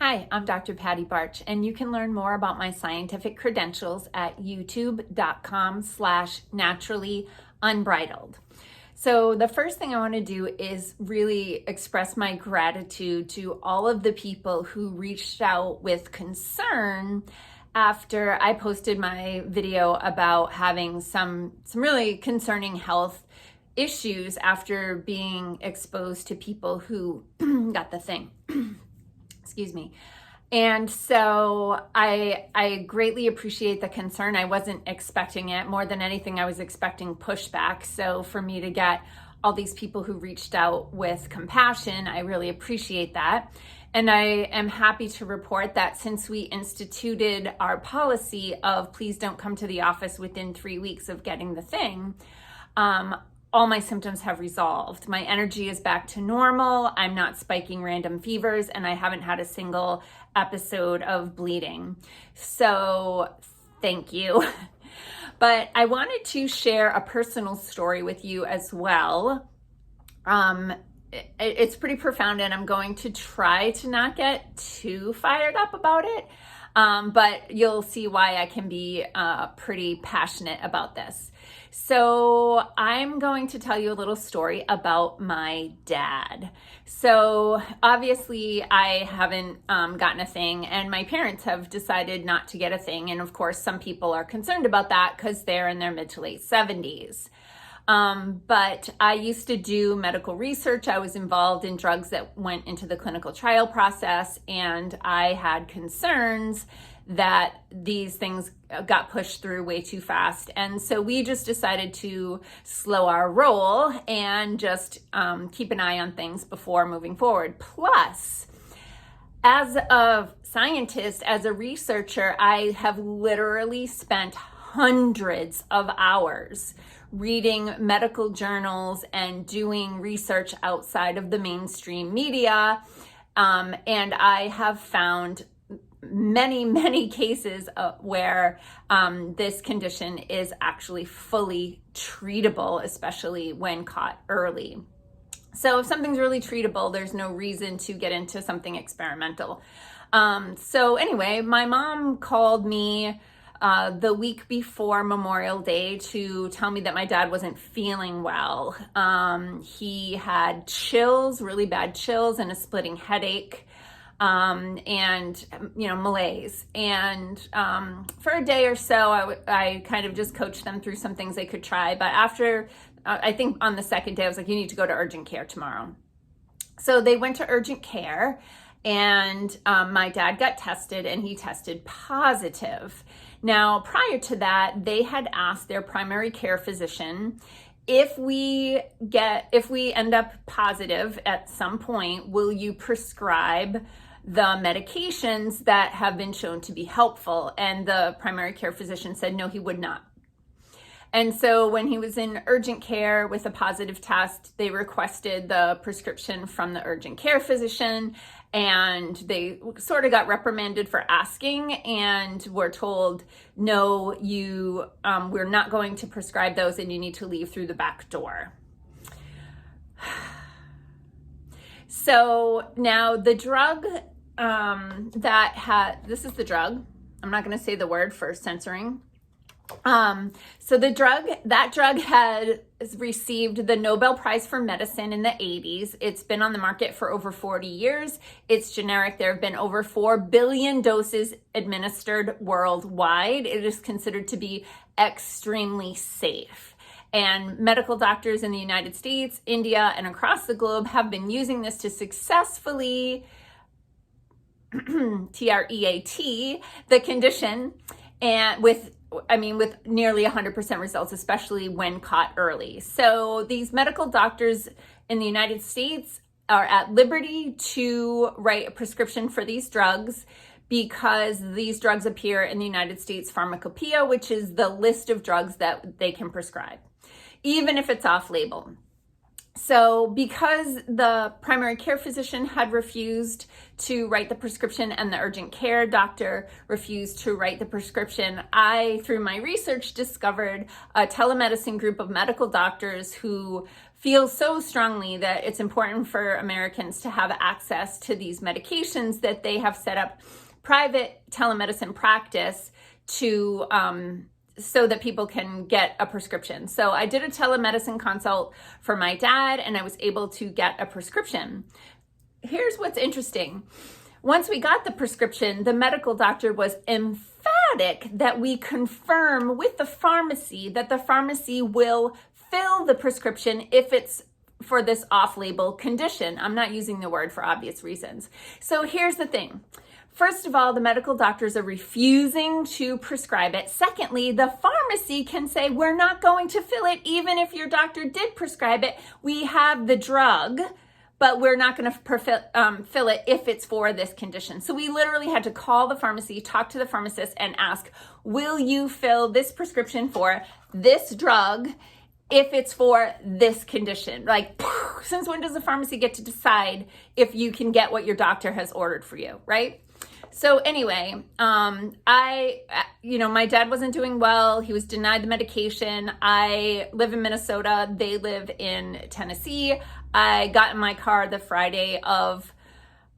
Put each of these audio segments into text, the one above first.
Hi, I'm Dr. Patty Barch, and you can learn more about my scientific credentials at youtube.com/naturallyunbridled. So the first thing I want to do is really express my gratitude to all of the people who reached out with concern after I posted my video about having some really concerning health issues after being exposed to people who got the thing. Excuse me. And so I greatly appreciate the concern. I wasn't expecting it. More than anything, I was expecting pushback. So for me to get all these people who reached out with compassion, I really appreciate that. And I am happy to report that since we instituted our policy of please don't come to the office within 3 weeks of getting the thing, all my symptoms have resolved. My energy is back to normal. I'm not spiking random fevers, and I haven't had a single episode of bleeding. So thank you. But I wanted to share a personal story with you as well. It's pretty profound, and I'm going to try to not get too fired up about it. But you'll see why I can be pretty passionate about this. So I'm going to tell you a little story about my dad. So obviously I haven't gotten a thing, and my parents have decided not to get a thing. And of course, some people are concerned about that because they're in their mid to late 70s. But I used to do medical research. I was involved in drugs that went into the clinical trial process, and I had concerns that these things got pushed through way too fast. And so we just decided to slow our roll and just keep an eye on things before moving forward. Plus, as a scientist, as a researcher, I have literally spent hundreds of hours reading medical journals and doing research outside of the mainstream media. And I have found many cases where this condition is actually fully treatable, especially when caught early. So if something's really treatable, there's no reason to get into something experimental. So anyway, my mom called me the week before Memorial Day to tell me that my dad wasn't feeling well. He had chills, really bad chills, and a splitting headache, and malaise. And for a day or so, I kind of just coached them through some things they could try. But after, I think on the second day, I was like, you need to go to urgent care tomorrow. So they went to urgent care, and my dad got tested, and he tested positive. Now, prior to that, they had asked their primary care physician, if we end up positive at some point, will you prescribe the medications that have been shown to be helpful? And the primary care physician said, no, he would not. And so when he was in urgent care with a positive test, they requested the prescription from the urgent care physician, and they sort of got reprimanded for asking and were told, no, we're not going to prescribe those, and you need to leave through the back door. So now the drug this is the drug. I'm not going to say the word for censoring. So that drug had received the Nobel Prize for Medicine in the 80s. It's been on the market for over 40 years. It's generic. There have been over 4 billion doses administered worldwide. It is considered to be extremely safe. And medical doctors in the United States, India, and across the globe have been using this to successfully treat the condition, and with nearly 100% results, especially when caught early. So these medical doctors in the United States are at liberty to write a prescription for these drugs because these drugs appear in the United States Pharmacopoeia, which is the list of drugs that they can prescribe, even if it's off-label. So because the primary care physician had refused to write the prescription and the urgent care doctor refused to write the prescription, I, through my research, discovered a telemedicine group of medical doctors who feel so strongly that it's important for Americans to have access to these medications that they have set up private telemedicine practice to so that people can get a prescription. So I did a telemedicine consult for my dad, and I was able to get a prescription. Here's what's interesting. Once we got the prescription, the medical doctor was emphatic that we confirm with the pharmacy that the pharmacy will fill the prescription if it's for this off-label condition. I'm not using the word for obvious reasons. So here's the thing. First of all, the medical doctors are refusing to prescribe it. Secondly, the pharmacy can say, we're not going to fill it even if your doctor did prescribe it. We have the drug, but we're not going to fill it if it's for this condition. So we literally had to call the pharmacy, talk to the pharmacist, and ask, will you fill this prescription for this drug if it's for this condition? Like, since when does the pharmacy get to decide if you can get what your doctor has ordered for you, right? So anyway, my dad wasn't doing well. He was denied the medication. I live in Minnesota. They live in Tennessee. I got in my car the Friday of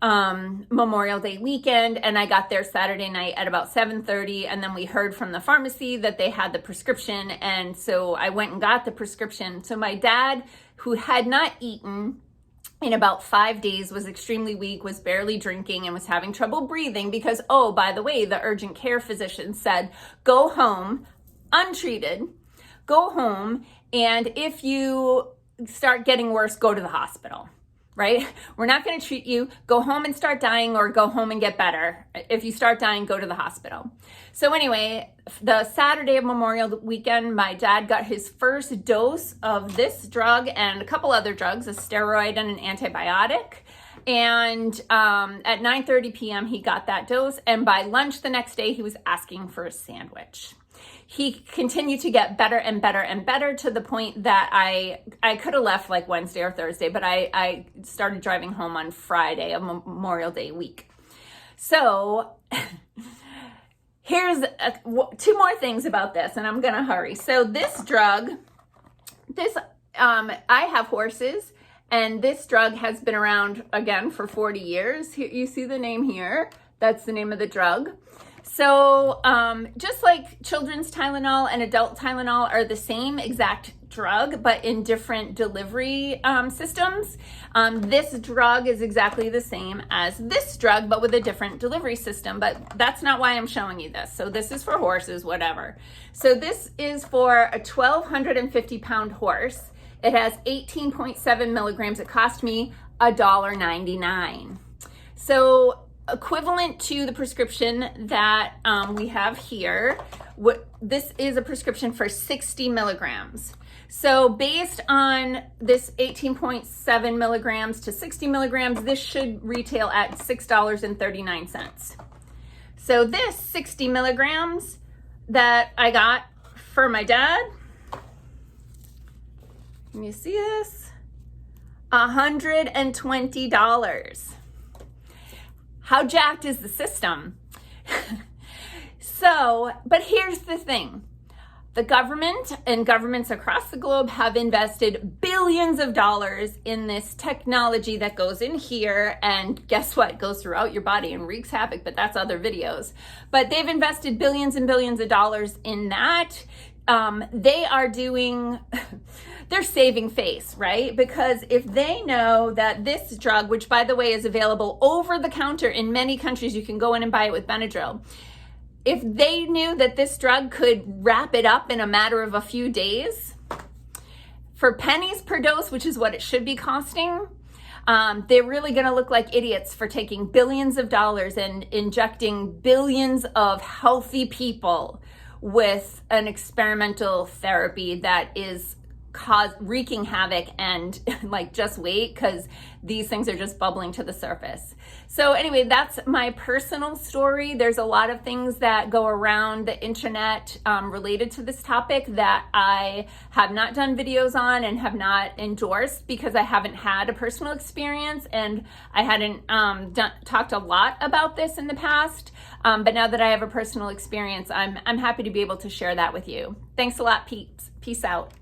Memorial Day weekend, and I got there Saturday night at about 7:30, and then we heard from the pharmacy that they had the prescription, and so I went and got the prescription. So my dad, who had not eaten in about 5 days, was extremely weak, was barely drinking, and was having trouble breathing because, oh, by the way, the urgent care physician said, go home, untreated, go home, and if you start getting worse, go to the hospital, right? We're not going to treat you. Go home and start dying, or go home and get better. If you start dying, go to the hospital. So anyway, the Saturday of Memorial weekend, my dad got his first dose of this drug and a couple other drugs, a steroid and an antibiotic. And at 9:30 p.m., he got that dose. And by lunch the next day, he was asking for a sandwich. He continued to get better and better and better to the point that I could have left like Wednesday or Thursday, but I started driving home on Friday of Memorial Day week. So here's two more things about this, and I'm going to hurry. So this drug, I have horses, and this drug has been around, again, for 40 years. Here, you see the name here. That's the name of the drug. So just like children's Tylenol and adult Tylenol are the same exact drug, but in different delivery systems, this drug is exactly the same as this drug, but with a different delivery system. But that's not why I'm showing you this. So this is for horses, whatever. So this is for a 1,250-pound horse. It has 18.7 milligrams. It cost me $1.99. So equivalent to the prescription that we have here, this is a prescription for 60 milligrams. So based on this 18.7 milligrams to 60 milligrams, this should retail at $6.39. So this 60 milligrams that I got for my dad, can you see this? $120. How jacked is the system? So, but here's the thing. The government and governments across the globe have invested billions of dollars in this technology that goes in here, and guess what? It goes throughout your body and wreaks havoc, but that's other videos. But they've invested billions and billions of dollars in that. They are doing, they're saving face, right? Because if they know that this drug, which by the way is available over the counter in many countries, you can go in and buy it with Benadryl. If they knew that this drug could wrap it up in a matter of a few days for pennies per dose, which is what it should be costing, they're really going to look like idiots for taking billions of dollars and injecting billions of healthy people with an experimental therapy that is wreaking havoc, and like, just wait, because these things are just bubbling to the surface. So anyway, that's my personal story. There's a lot of things that go around the internet related to this topic that I have not done videos on and have not endorsed because I haven't had a personal experience, and I hadn't talked a lot about this in the past. But now that I have a personal experience, I'm happy to be able to share that with you. Thanks a lot, peeps. Peace out.